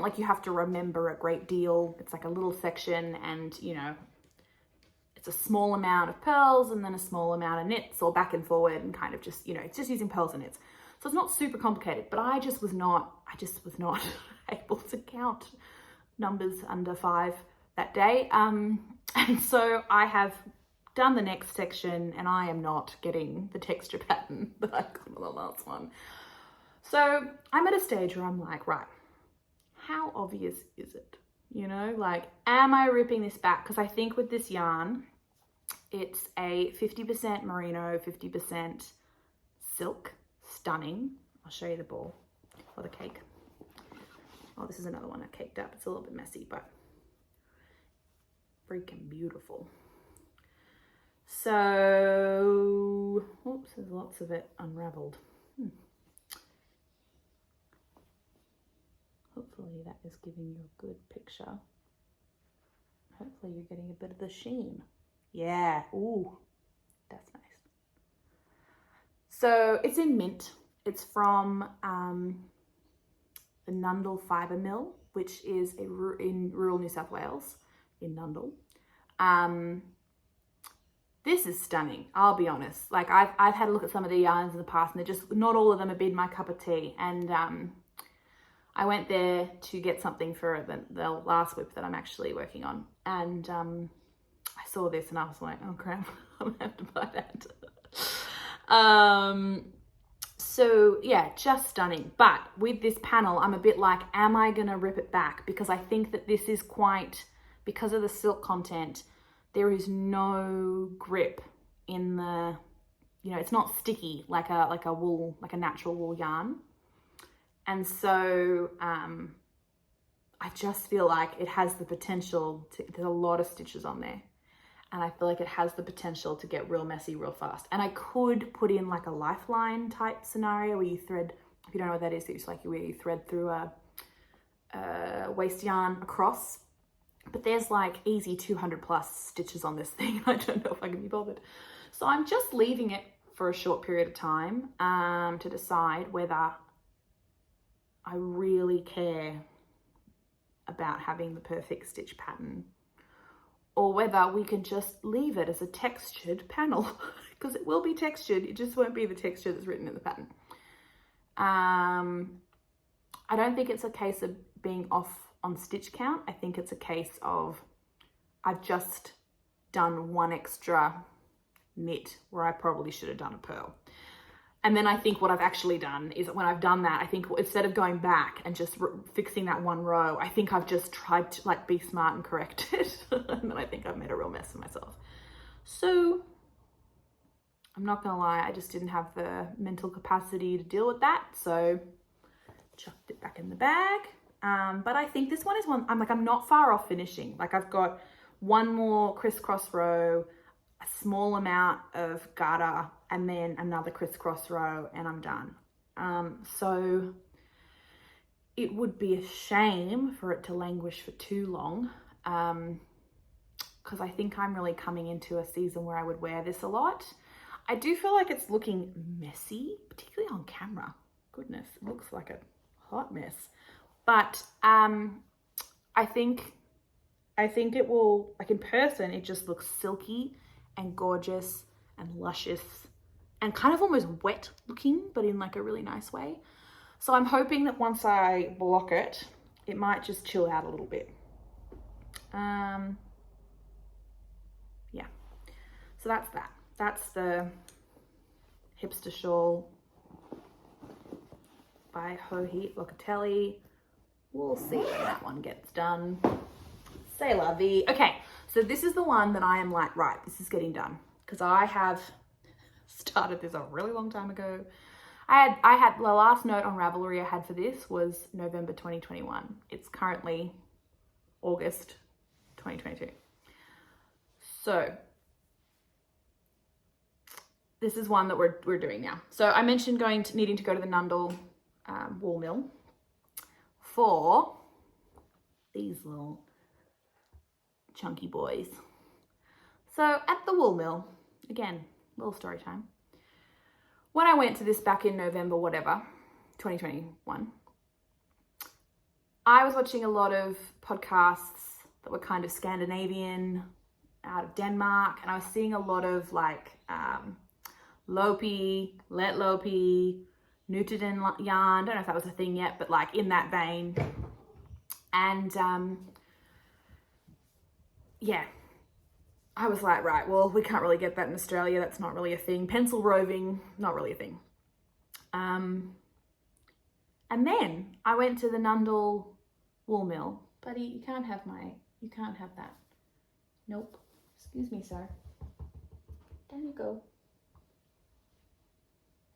like you have to remember a great deal. It's like a little section, and you know, it's a small amount of pearls and then a small amount of knits, or back and forward, and kind of just, you know, it's just using pearls and knits. So it's not super complicated, but I just was not able to count numbers under 5 that day. And so I have done the next section and I am not getting the texture pattern that I got on the last one. So I'm at a stage where I'm like, right, how obvious is it? You know, like, am I ripping this back? Because I think with this yarn, it's a 50% merino, 50% silk. Stunning. I'll show you the ball or the cake. Oh, this is another one I caked up. It's a little bit messy, but freaking beautiful. So, oops, there's lots of it unraveled. Hopefully that is giving you a good picture. Hopefully you're getting a bit of the sheen. Yeah, ooh, that's nice. So it's in mint. It's from the Nundle Fibre Mill, which is in rural New South Wales, in Nundle. This is stunning, I'll be honest. Like, I've had a look at some of the yarns in the past, and they're just, not all of them have been my cup of tea. And I went there to get something for the last whip that I'm actually working on. And I saw this and I was like, oh crap, I'm gonna have to buy that. So yeah, just stunning. But with this panel, I'm a bit like, am I gonna rip it back? Because I think that this is quite, because of the silk content, there is no grip in the, you know, it's not sticky like a wool, like a natural wool yarn. And so I just feel like it has the potential to, there's a lot of stitches on there. And I feel like it has the potential to get real messy real fast. And I could put in like a lifeline type scenario where you thread, if you don't know what that is, it's like where you thread through a waste yarn across. But there's like easy 200 plus stitches on this thing. I don't know if I can be bothered. So I'm just leaving it for a short period of time to decide whether I really care about having the perfect stitch pattern, or whether we can just leave it as a textured panel, because it will be textured, it just won't be the texture that's written in the pattern. I don't think it's a case of being off on stitch count. I think it's a case of I've just done one extra knit where I probably should have done a purl. And then I think what I've actually done is that when I've done that, I think instead of going back and just fixing that one row, I think I've just tried to like be smart and correct it. And then I think I've made a real mess of myself. So I'm not gonna lie, I just didn't have the mental capacity to deal with that. So chucked it back in the bag. But I think this one is one, I'm not far off finishing. Like, I've got one more crisscross row, a small amount of garter, and then another crisscross row, and I'm done. So it would be a shame for it to languish for too long, because I think I'm really coming into a season where I would wear this a lot. I do feel like it's looking messy, particularly on camera. Goodness, it looks like a hot mess. But I think it will, like in person, it just looks silky and gorgeous and luscious and kind of almost wet looking, but in like a really nice way. So I'm hoping that once I block it, it might just chill out a little bit. Yeah. So that's that. That's the Hipster Shawl by Hoheat Locatelli. We'll see when that one gets done. C'est la vie. Okay, so this is the one that I am like, right, this is getting done. Because I have started this a really long time ago. I had the last note on Ravelry I had for this was November 2021. It's currently August 2022. So this is one that we're doing now. So I mentioned needing to go to the Nundle wool mill for these little chunky boys. So at the wool mill, again, little story time. When I went to this back in November, whatever, 2021, I was watching a lot of podcasts that were kind of Scandinavian, out of Denmark, and I was seeing a lot of like Lopi, Lettlopi, Nutiden yarn. I don't know if that was a thing yet, but like in that vein. And yeah, I was like, right, well, we can't really get that in Australia. That's not really a thing. Pencil roving, not really a thing. And then I went to the Nundle wool mill. Buddy, you can't have that. Nope. Excuse me, sir. Down you go.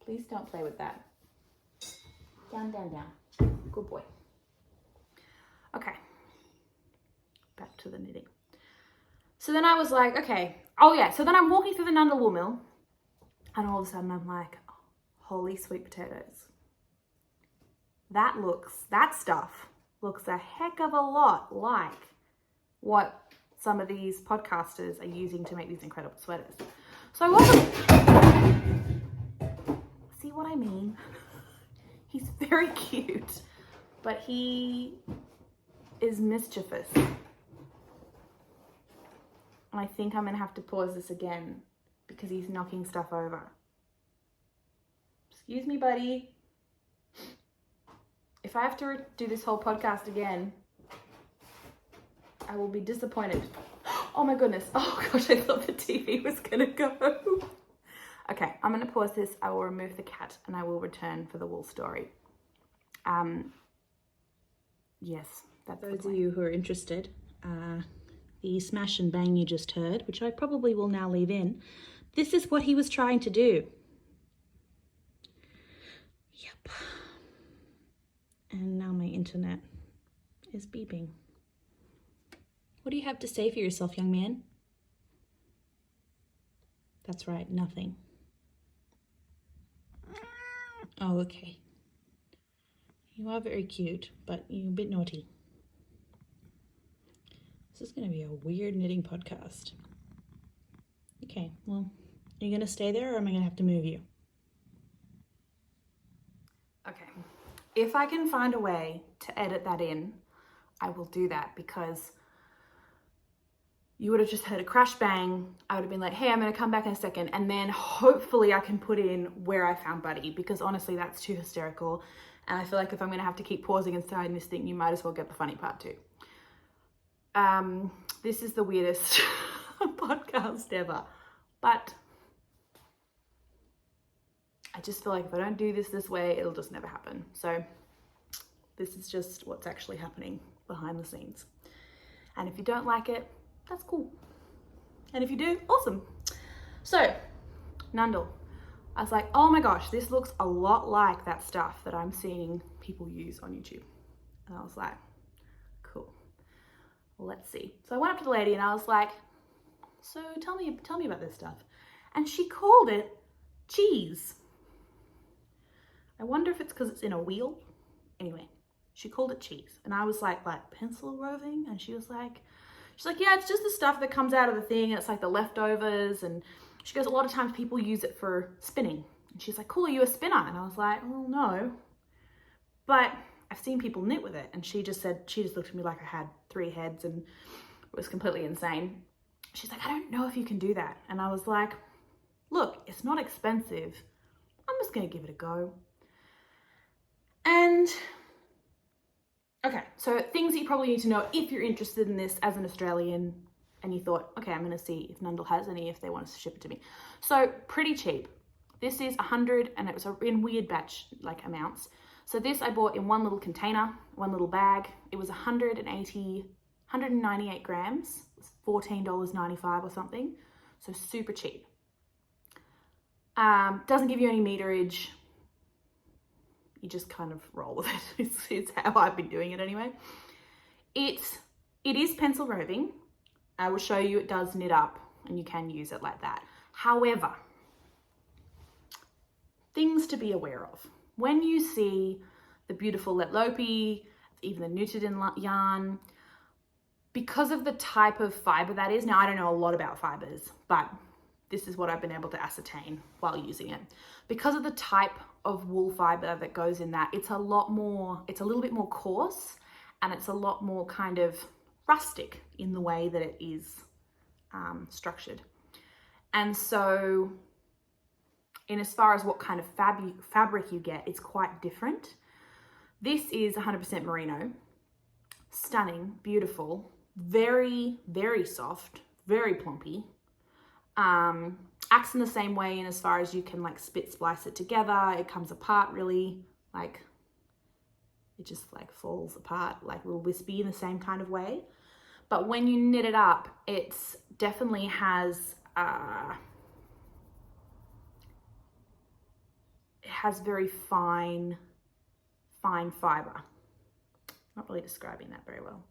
Please don't play with that. Down, down, down. Good boy. Okay. Back to the knitting. So then I was like, okay. Oh yeah, so then I'm walking through the Nundle wool mill, and all of a sudden I'm like, oh, holy sweet potatoes. That stuff looks a heck of a lot like what some of these podcasters are using to make these incredible sweaters. So I wasn't, see what I mean? He's very cute, but he is mischievous. And I think I'm gonna have to pause this again because he's knocking stuff over. Excuse me, buddy. If I have to do this whole podcast again, I will be disappointed. Oh my goodness. Oh gosh, I thought the TV was gonna go. Okay, I'm gonna pause this. I will remove the cat and I will return for the wool story. Yes, that's those of you who are interested. The smash and bang you just heard, which I probably will now leave in. This is what he was trying to do. Yep. And now my internet is beeping. What do you have to say for yourself, young man? That's right, nothing. Oh, okay. You are very cute, but you're a bit naughty. This is going to be a weird knitting podcast. Okay, well, are you going to stay there or am I going to have to move you? Okay, if I can find a way to edit that in, I will do that because you would have just heard a crash bang. I would have been like, hey, I'm going to come back in a second. And then hopefully I can put in where I found Buddy because honestly, that's too hysterical. And I feel like if I'm going to have to keep pausing and starting this thing, you might as well get the funny part too. This is the weirdest podcast ever, but I just feel like if I don't do this way, it'll just never happen. So this is just what's actually happening behind the scenes. And if you don't like it, that's cool. And if you do, awesome. So Nundle, I was like, oh my gosh, this looks a lot like that stuff that I'm seeing people use on YouTube. And I was like, cool. Let's see. So I went up to the lady and I was like, so tell me about this stuff. And she called it cheese. I wonder if it's because it's in a wheel. Anyway, she called it cheese. And I was like pencil roving? And she's like, yeah, it's just the stuff that comes out of the thing. And it's like the leftovers. And she goes, a lot of times people use it for spinning. And she's like, cool, are you a spinner? And I was like, well, no. But I've seen people knit with it. And she just looked at me like I had 3 heads and it was completely insane. She's like, I don't know if you can do that. And I was like, look, it's not expensive. I'm just going to give it a go. And okay, so things that you probably need to know if you're interested in this as an Australian and you thought, okay, I'm going to see if Nundle has any, if they want to ship it to me. So pretty cheap. This is 100 and it was in weird batch like amounts. So this I bought in one little container, one little bag. It was 198 grams, $14.95 or something. So super cheap. Doesn't give you any meterage. You just kind of roll with it. It's how I've been doing it anyway. It is pencil roving. I will show you it does knit up and you can use it like that. However, things to be aware of. When you see the beautiful Lettlopi, even the knitted in yarn, because of the type of fiber that is, now I don't know a lot about fibers, but this is what I've been able to ascertain while using it. Because of the type of wool fiber that goes in that, it's a little bit more coarse and it's a lot more kind of rustic in the way that it is structured. And so in as far as what kind of fabric you get, it's quite different. This is 100% merino, stunning, beautiful, very, very soft, very plumpy. Acts in the same way in as far as you can like spit splice it together. It comes apart really, like it just like falls apart like real wispy in the same kind of way. But when you knit it up, it's definitely has it has very fine fiber. Not really describing that very well.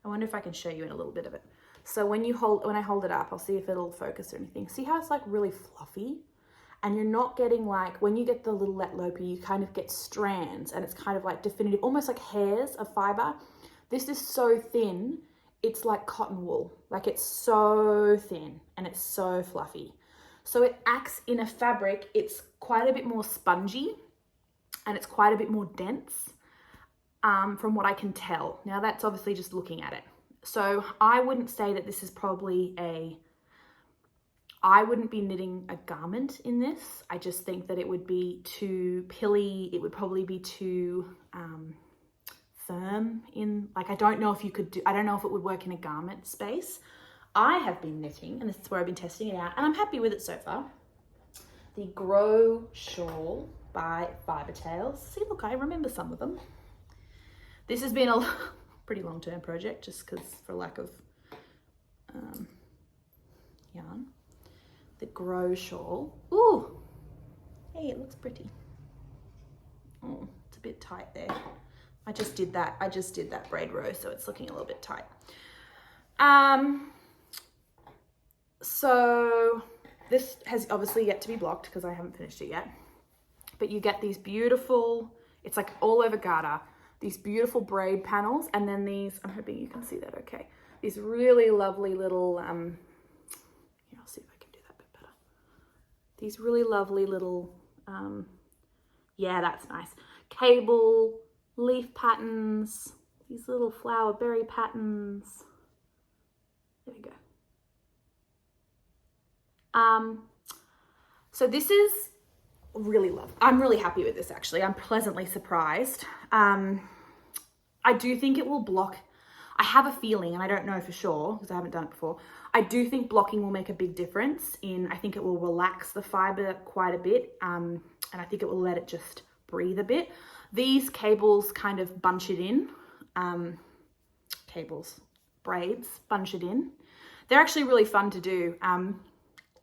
I wonder if I can show you in a little bit of it. So when I hold it up, I'll see if it'll focus or anything. See how it's like really fluffy? And you're not getting like, when you get the little Lettlopi, you kind of get strands and it's kind of like definitive, almost like hairs of fiber. This is so thin, it's like cotton wool. Like it's so thin and it's so fluffy. So it acts in a fabric, it's quite a bit more spongy and it's quite a bit more dense from what I can tell. Now that's obviously just looking at it. So I wouldn't say that this is probably I wouldn't be knitting a garment in this. I just think that it would be too pilly. It would probably be too firm in, like, I don't know if it would work in a garment space. I have been knitting, and this is where I've been testing it out, and I'm happy with it so far. The Grow Shawl by Fiber Tales. See, look, I remember some of them. This has been a pretty long-term project just because for lack of yarn. The Grow Shawl. Ooh, hey, it looks pretty. Oh, it's a bit tight there. I just did that braid row, so it's looking a little bit tight. So this has obviously yet to be blocked because I haven't finished it yet. But you get these beautiful, it's like all over garter, these beautiful braid panels, and then these, I'm hoping you can see that okay, these really lovely little, here, I'll see if I can do that a bit better. These really lovely little, yeah, that's nice, cable, leaf patterns, these little flower berry patterns. There we go. So this is really lovely. I'm really happy with this actually. I'm pleasantly surprised. I do think it will block. I have a feeling, and I don't know for sure because I haven't done it before. I do think blocking will make a big difference I think it will relax the fiber quite a bit. And I think it will let it just breathe a bit. These cables kind of bunch it in. Braids bunch it in. They're actually really fun to do.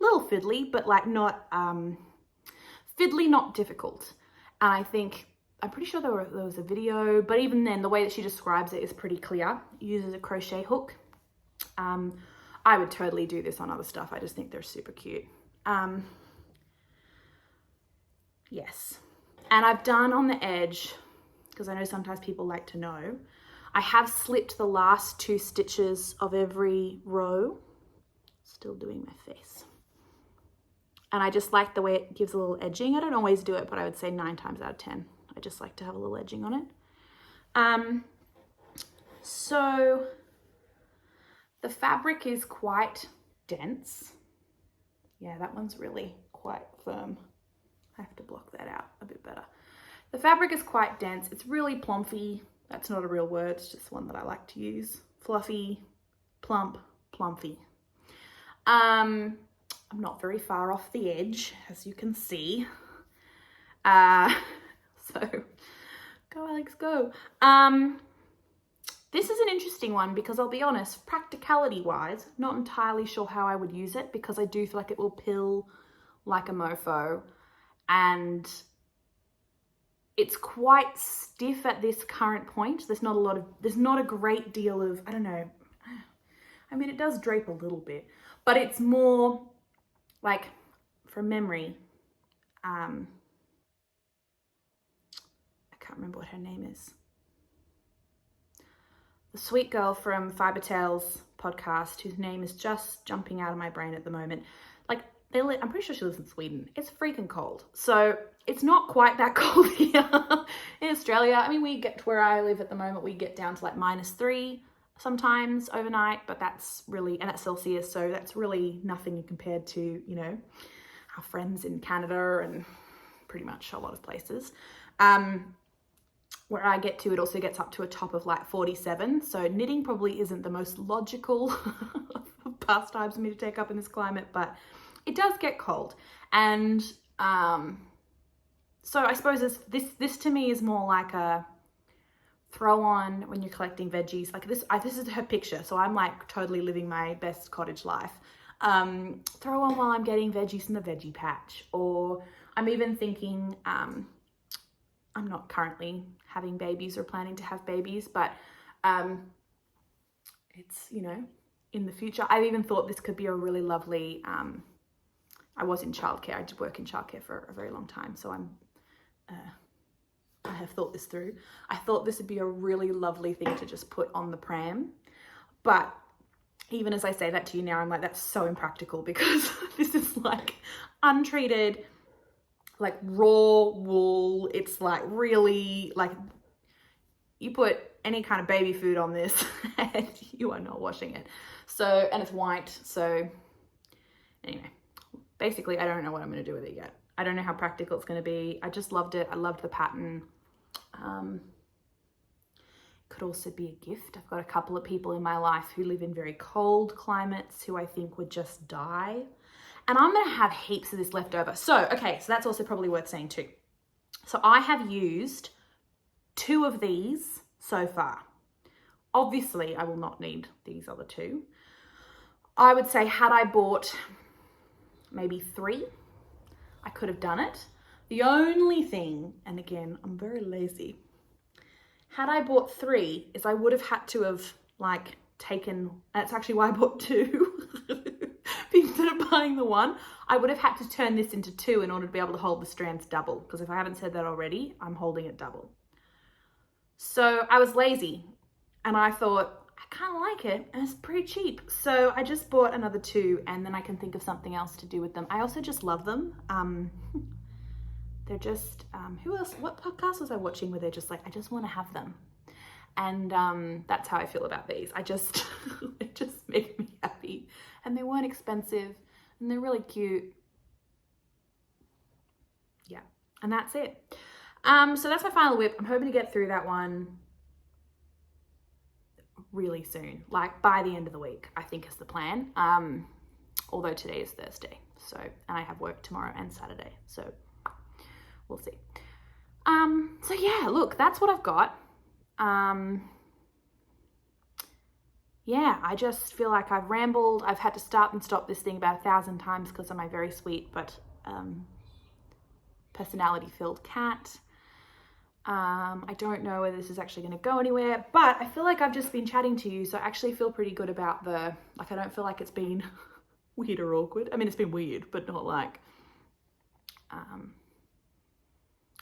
Little fiddly, but like not fiddly, not difficult. And I think, I'm pretty sure there was a video, but even then the way that she describes it is pretty clear. It uses a crochet hook. I would totally do this on other stuff. I just think they're super cute. Yes. And I've done on the edge, because I know sometimes people like to know, I have slipped the last 2 stitches of every row. Still doing my face. And I just like the way it gives a little edging. I don't always do it, but I would say 9 times out of 10. I just like to have a little edging on it. So the fabric is quite dense. Yeah, that one's really quite firm. I have to block that out a bit better. The fabric is quite dense. It's really plumpy. That's not a real word. It's just one that I like to use. Fluffy, plump, plumpy. I'm not very far off the edge, as you can see. So go Alex, go. This is an interesting one because I'll be honest, practicality wise, not entirely sure how I would use it because I do feel like it will pill like a mofo and it's quite stiff at this current point. There's not a great deal of, I don't know. I mean, it does drape a little bit, but it's more like from memory. I can't remember what her name is. The sweet girl from Fiber Tales podcast, whose name is just jumping out of my brain at the moment. Like, I'm pretty sure she lives in Sweden. It's freaking cold. So it's not quite that cold here in Australia. I mean, we get to where I live at the moment, we get down to like -3 sometimes overnight, but that's really, and that's Celsius. So that's really nothing compared to, you know, our friends in Canada and pretty much a lot of places. Where I get to, it also gets up to a top of like 47. So knitting probably isn't the most logical of pastimes for me to take up in this climate, but it does get cold. And so I suppose this to me is more like a throw on when you're collecting veggies. Like this is her picture, so I'm like totally living my best cottage life. Throw on while I'm getting veggies from the veggie patch, or I'm even thinking, I'm not currently having babies or planning to have babies, but it's, you know, in the future. I've even thought this could be a really lovely, I was in childcare. I did work in childcare for a very long time, so I have thought this through. I thought this would be a really lovely thing to just put on the pram, but even as I say that to you now, I'm like, that's so impractical, because this is like untreated, like raw wool. It's like really, like, you put any kind of baby food on this and you are not washing it. So, and it's white. So anyway, basically I don't know what I'm going to do with it yet. I don't know how practical it's going to be. I just loved it. I loved the pattern. Could also be a gift. I've got a couple of people in my life who live in very cold climates who I think would just die. And I'm going to have heaps of this left over. So, okay, so that's also probably worth saying too. So I have used 2 of these so far. Obviously, I will not need these other 2. I would say had I bought maybe 3, I could have done it. The only thing, and again, I'm very lazy, had I bought 3, is I would have had to have like taken, that's actually why I bought 2. Instead of buying the 1, I would have had to turn this into 2 in order to be able to hold the strands double, because if I haven't said that already, I'm holding it double. So I was lazy and I thought, I kind of like it and it's pretty cheap. So I just bought another 2, and then I can think of something else to do with them. I also just love them. They're just, who else, what podcast was I watching where they're just like, I just want to have them. And that's how I feel about these. I just, it just makes me happy. And they weren't expensive and they're really cute. Yeah, and that's it. So that's my final whip. I'm hoping to get through that one really soon, like by the end of the week, I think is the plan. Although today is Thursday, so, and I have work tomorrow and Saturday, so we'll see. So yeah, look, that's what I've got. Yeah, I just feel like I've rambled. I've had to start and stop this thing about 1,000 times because of my very sweet but personality-filled cat. I don't know whether this is actually going to go anywhere, but I feel like I've just been chatting to you, so I actually feel pretty good about I don't feel like it's been weird or awkward. I mean, it's been weird, but not like, I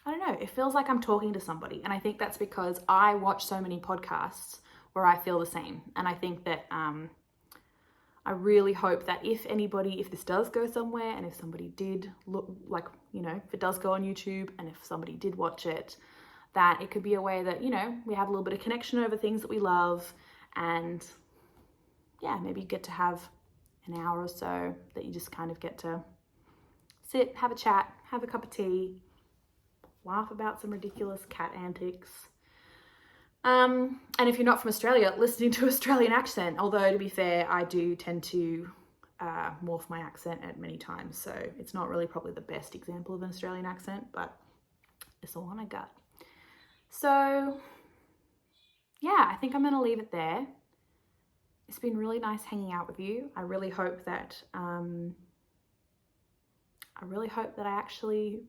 don't know. It feels like I'm talking to somebody, and I think that's because I watch so many podcasts where I feel the same, and I think that I really hope that if this does go somewhere, and if somebody did look, like, you know, if it does go on YouTube, and if somebody did watch it, that it could be a way that, you know, we have a little bit of connection over things that we love, and yeah, maybe you get to have an hour or so that you just kind of get to sit, have a chat, have a cup of tea, laugh about some ridiculous cat antics. And if you're not from Australia, listening to Australian accent, although to be fair, I do tend to morph my accent at many times, so it's not really probably the best example of an Australian accent, but it's the one I got. So yeah, I think I'm going to leave it there. It's been really nice hanging out with you. I really hope that I actually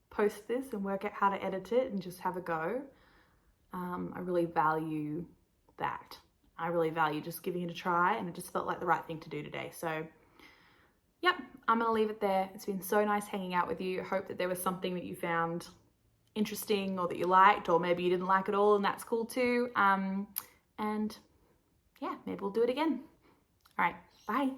post this and work out how to edit it and just have a go. I really value that. I really value just giving it a try, and it just felt like the right thing to do today. So yep, I'm going to leave it there. It's been so nice hanging out with you. I hope that there was something that you found interesting or that you liked, or maybe you didn't like it all, and that's cool too. And yeah, maybe we'll do it again. All right, bye.